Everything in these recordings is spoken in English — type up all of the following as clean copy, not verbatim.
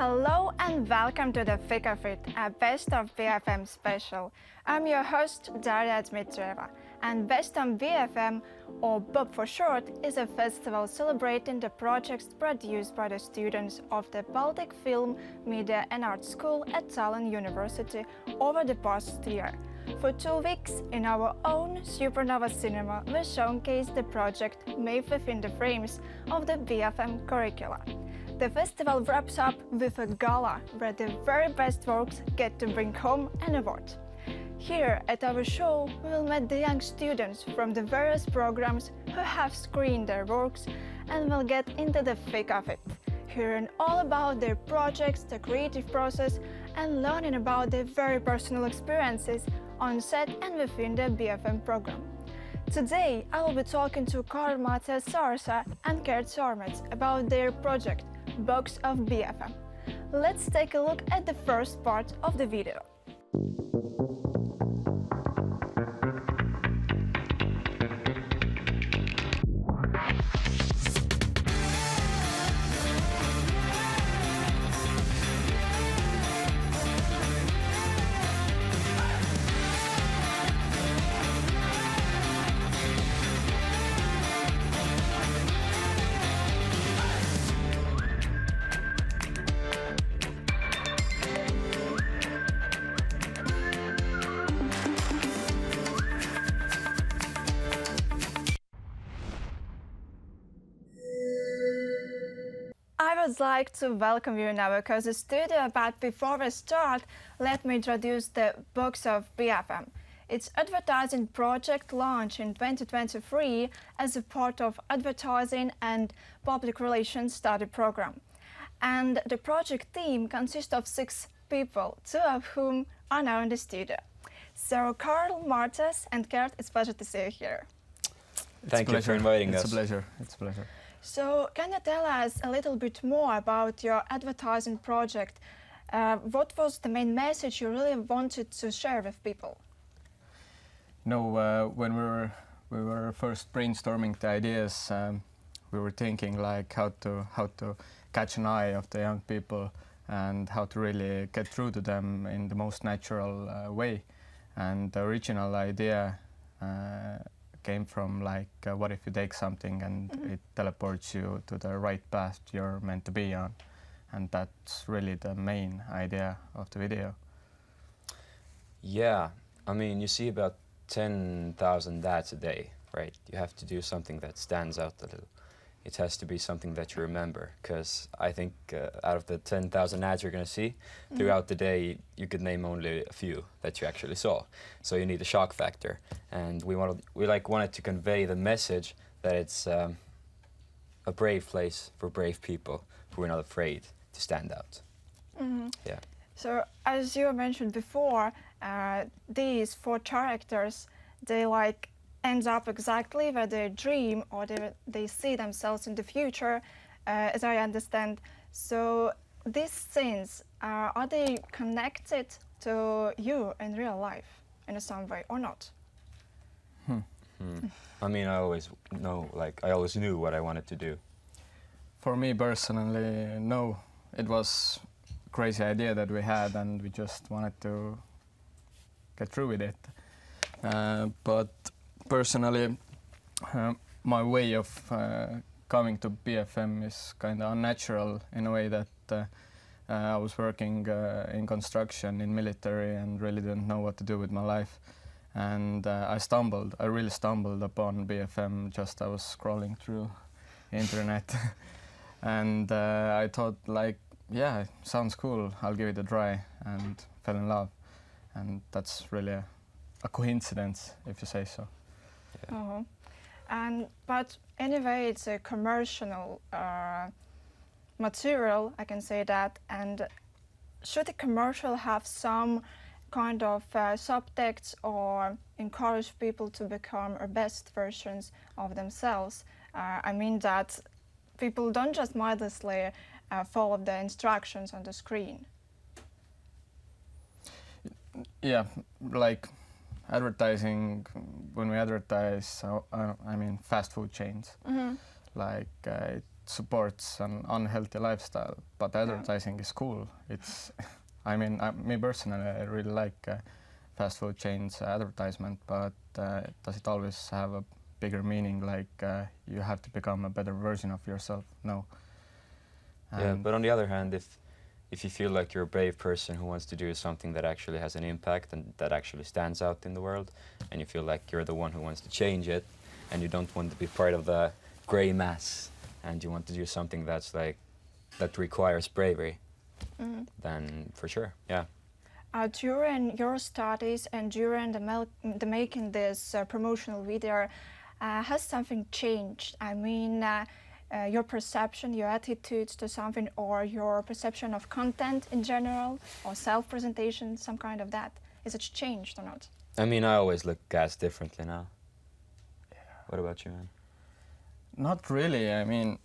Hello and welcome to the Fika Fit, a Best of BFM special. I'm your host, Daria Dmitrieva, and Best of BFM, or BOB for short, is a festival celebrating the projects produced by the students of the Baltic Film, Media and Art School at Tallinn University over the past year. For 2 weeks, in our own Supernova Cinema, we showcase the project made within the frames of the BFM curricula. The festival wraps up with a gala where the very best works get to bring home an award. Here at our show, we will meet the young students from the various programs who have screened their works and will get into the thick of it, hearing all about their projects, the creative process, and learning about their very personal experiences on set and within the BFM program. Today, I will be talking to Karl Matthias Sarsa and Gert Sormets about their project, Box of BFM. Let's take a look at the first part of the video. I would like to welcome you now because the studio, but before we start, let me introduce the Box of BFM. It's advertising project launched in 2023 as a part of advertising and public relations study program. And the project team consists of 6 people, 2 of whom are now in the studio. So Karl, Martas and Gert, it's a pleasure to see you here. Thank you for inviting us. It's a pleasure. It's a pleasure. So, can you tell us a little bit more about your advertising project? What was the main message you really wanted to share with people? When we were first brainstorming the ideas, we were thinking like how to catch an eye of the young people and how to really get through to them in the most natural way. And the original idea came from like, what if you take something and it teleports you to the right path you're meant to be on, and that's really the main idea of the video. Yeah, I mean, you see about 10,000 ads a day, right? You have to do something that stands out a little. It has to be something that you remember, because I think out of the 10,000 ads you're going to see throughout the day, you could name only a few that you actually saw. So you need a shock factor, and we wanted to convey the message that it's a brave place for brave people who are not afraid to stand out. Yeah. So, as you mentioned before, these 4 characters, they ends up exactly where they dream or they see themselves in the future, as I understand. So these scenes, are they connected to you in real life in some way or not? I mean, I always knew what I wanted to do. For me personally, no. It was a crazy idea that we had and we just wanted to get through with it. But personally, my way of coming to BFM is kind of unnatural in a way that I was working in construction, in military, and really didn't know what to do with my life. And I really stumbled upon BFM, I was scrolling through the internet. And I thought like, yeah, it sounds cool, I'll give it a try, and fell in love. And that's really a coincidence, if you say so. Yeah. But anyway, it's a commercial material, I can say that. And should the commercial have some kind of subtext or encourage people to become our best versions of themselves? I mean that people don't just mindlessly follow the instructions on the screen. Yeah, like advertising, when we advertise, I mean fast food chains, like supports an unhealthy lifestyle, but advertising is cool. It's, I mean, me personally, I really like fast food chains advertisement, but does it always have a bigger meaning, like you have to become a better version of yourself? No. Yeah, but on the other hand, if you feel like you're a brave person who wants to do something that actually has an impact and that actually stands out in the world, and you feel like you're the one who wants to change it, and you don't want to be part of the grey mass, and you want to do something that's like, that requires bravery, then for sure, yeah. During your studies and during the making this promotional video, has something changed? I mean, your perception, your attitudes to something, or your perception of content in general, or self-presentation, some kind of that. Is it changed or not? I mean, I always look at gas differently now. Yeah. What about you, man? Not really. I mean,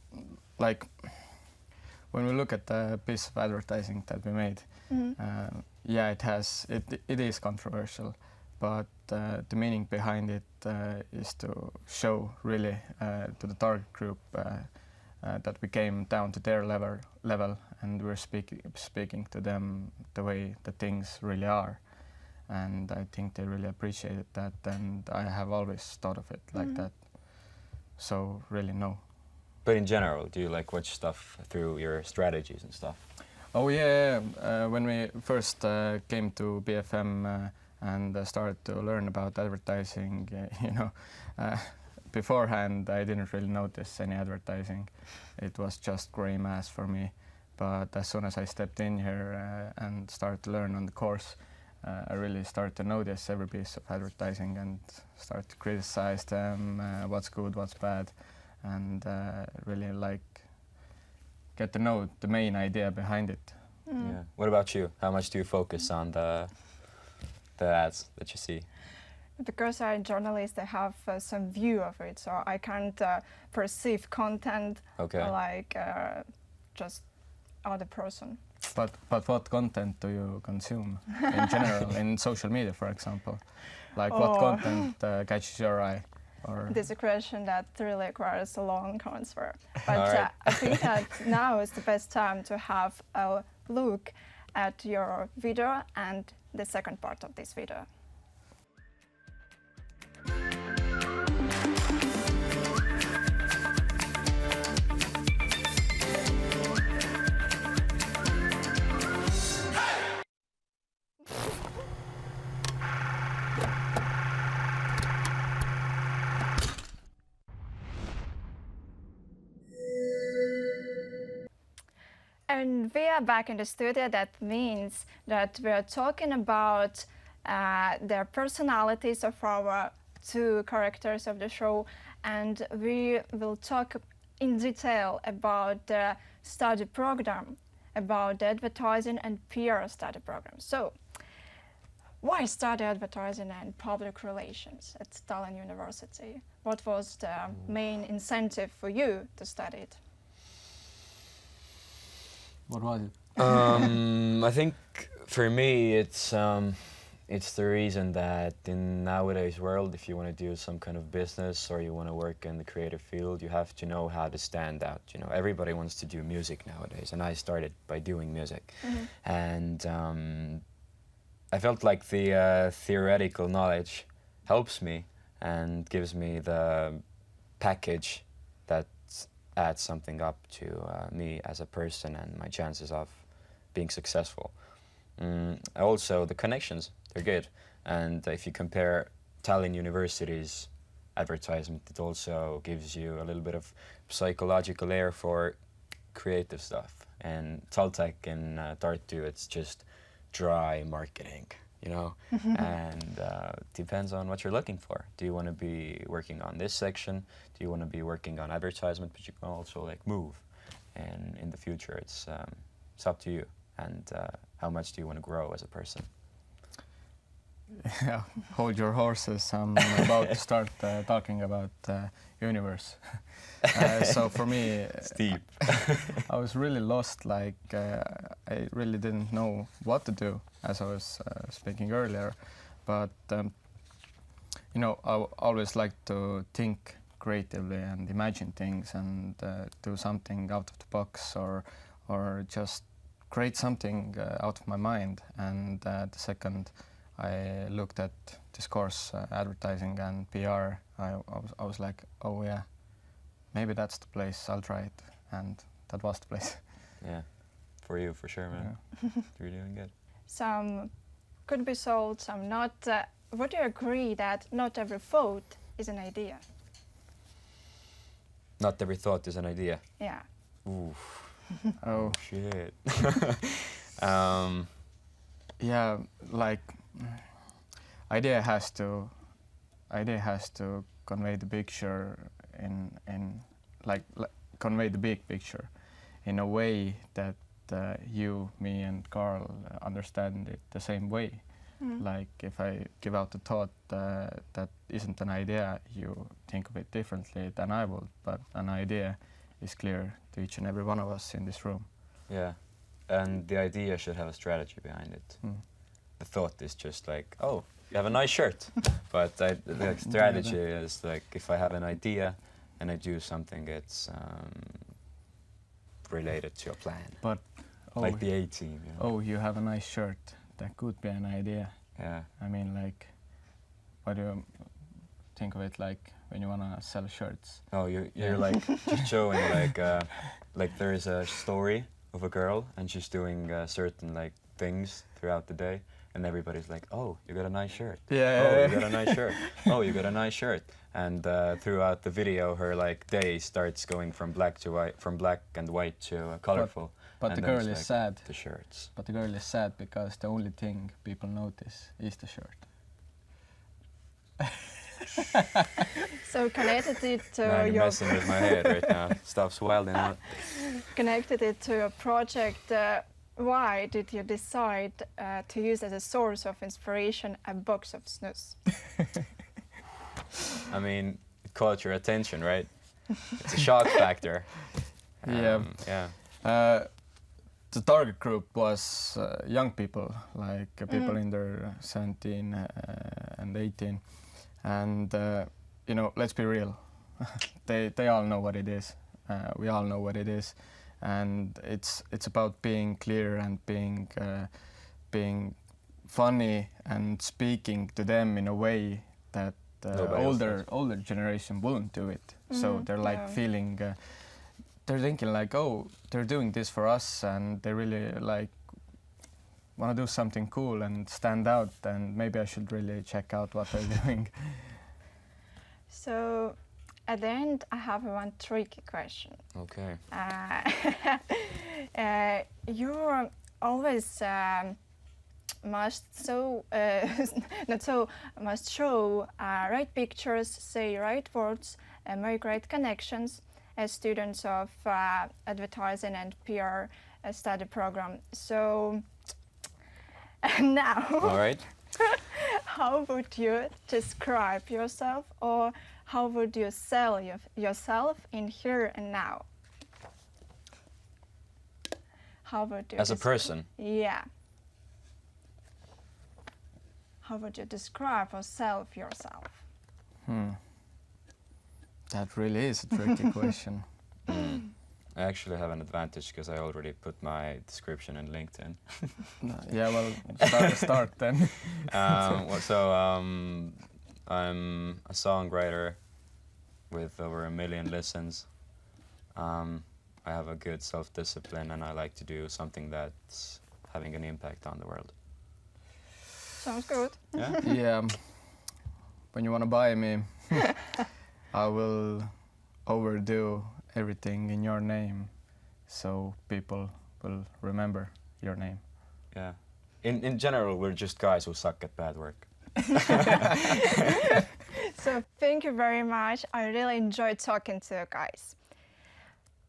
like, when we look at the piece of advertising that we made, yeah, it is controversial, but the meaning behind it is to show really to the target group that we came down to their level, and we're speaking to them the way the things really are, and I think they really appreciated that, and I have always thought of it like that. So really, no. But in general, do you like watch stuff through your strategies and stuff? Oh yeah, when we first came to BFM and started to learn about advertising, you know, beforehand I didn't really notice any advertising. It was just grey mass for me. But as soon as I stepped in here and started to learn on the course, I really started to notice every piece of advertising and start to criticize them, what's good, what's bad, and really like get to know the main idea behind it. Yeah. What about you? How much do you focus on the ads that you see? Because I'm a journalist, I have some view of it, so I can't perceive content like just other person. But what content do you consume in general, in social media, for example? Like what content catches your eye? Or this is a question that really requires a long answer. But I think that now is the best time to have a look at your video and the second part of this video. And we are back in the studio. That means that we are talking about the personalities of our two characters of the show, and we will talk in detail about the study program, about the advertising and PR study program. So, why study advertising and public relations at Tallinn University? What was the main incentive for you to study it? what was it? I think for me it's the reason that in nowadays world, if you want to do some kind of business or you want to work in the creative field, you have to know how to stand out. You know, everybody wants to do music nowadays, and I started by doing music. And I felt like the theoretical knowledge helps me and gives me the package that adds something up to me as a person and my chances of being successful. Also, the connections, they're good. And if you compare Tallinn University's advertisement, it also gives you a little bit of psychological air for creative stuff. And Taltech and Tartu, it's just dry marketing, you know? And depends on what you're looking for. Do you want to be working on this section? Do you want to be working on advertisement? But you can also like move. And in the future, it's up to you. And how much do you want to grow as a person? Yeah, hold your horses. I'm about to start talking about universe. So for me, Steep. I was really lost. Like I really didn't know what to do, as I was speaking earlier. But you know, I always like to think creatively and imagine things and do something out of the box or just create something out of my mind. And the second I looked at this course, advertising and PR, I was like, oh yeah, maybe that's the place, I'll try it. And that was the place. Yeah, for you, for sure, man. Yeah. You're doing good. Some could be sold, some not. Would you agree that not every thought is an idea? Not every thought is an idea. Yeah. Ooh, Oh, shit. yeah, like idea has to convey the picture in like convey the big picture in a way that you, me, and Carl understand it the same way. Like if I give out a thought that isn't an idea, you think of it differently than I would, but an idea is clear to each and every one of us in this room. Yeah, and the idea should have a strategy behind it. The thought is just like, oh, you have a nice shirt. But the strategy is like, if I have an idea and I do something, it's related to a plan. But Like the A-team. You know? oh, you have a nice shirt. That could be an idea. Yeah. I mean, like, what do you think of it like when you wanna sell shirts? Oh, you're like just showing like there is a story of a girl and she's doing certain like things throughout the day, and everybody's like, oh, you got a nice shirt. Yeah. Oh, you got a nice shirt. Oh, you got a nice shirt. And throughout the video, her like day starts going from black to white, from black and white to colorful. But And the then girl it's is like sad. The shirts. But the girl is sad because the only thing people notice is the shirt. So connected it to Man, you're your messing with my head right now. Stuff's wilding out. connected it to your project. Why did you decide to use as a source of inspiration a box of snus? I mean, it caught your attention, right? It's a shock factor. Yeah. Yeah. The target group was young people, like people in their 17 and 18. And, you know, let's be real. they all know what it is. We all know what it is. And it's about being clear and being funny and speaking to them in a way that older generation wouldn't do it. So they're like feeling, they're thinking like, oh, they're doing this for us, and they really like want to do something cool and stand out, and maybe I should really check out what they're doing. So at the end, I have one tricky question. Okay. You always must must show right pictures, say right words, and make right connections as students of advertising and PR study program. So now, All right. how would you describe yourself, or how would you sell yourself in here and now? How would you As a person. Yeah. How would you describe or sell yourself? That really is a tricky question. I actually have an advantage because I already put my description in LinkedIn. Yeah, well, start then. I'm a songwriter with over 1 million listens. I have a good self-discipline, and I like to do something that's having an impact on the world. Sounds good. Yeah. Yeah, when you want to buy me, I will overdo everything in your name, so people will remember your name. Yeah. In general, we're just guys who suck at bad work. So thank you very much. I really enjoyed talking to you guys.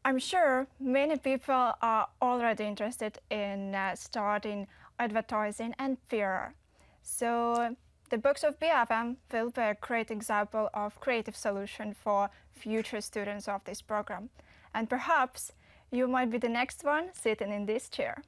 I'm sure many people are already interested in starting advertising and PR. So the books of BFM will be a great example of creative solution for future students of this program. And perhaps you might be the next one sitting in this chair.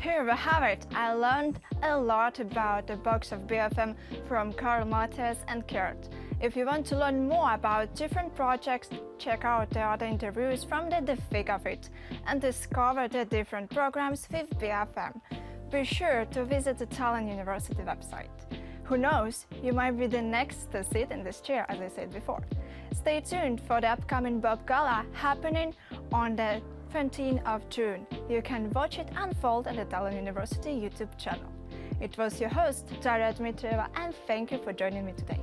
Here we have it. I learned a lot about the box of BFM from Karl Matthias and Kurt. If you want to learn more about different projects, check out the other interviews from the Figure of It and discover the different programs with BFM. Be sure to visit the Tallinn University website. Who knows, you might be the next to sit in this chair, as I said before. Stay tuned for the upcoming Bob Gala happening on the 17th of June. You can watch it unfold on the Tallinn University YouTube channel. It was your host, Daria Dmitrieva, and thank you for joining me today.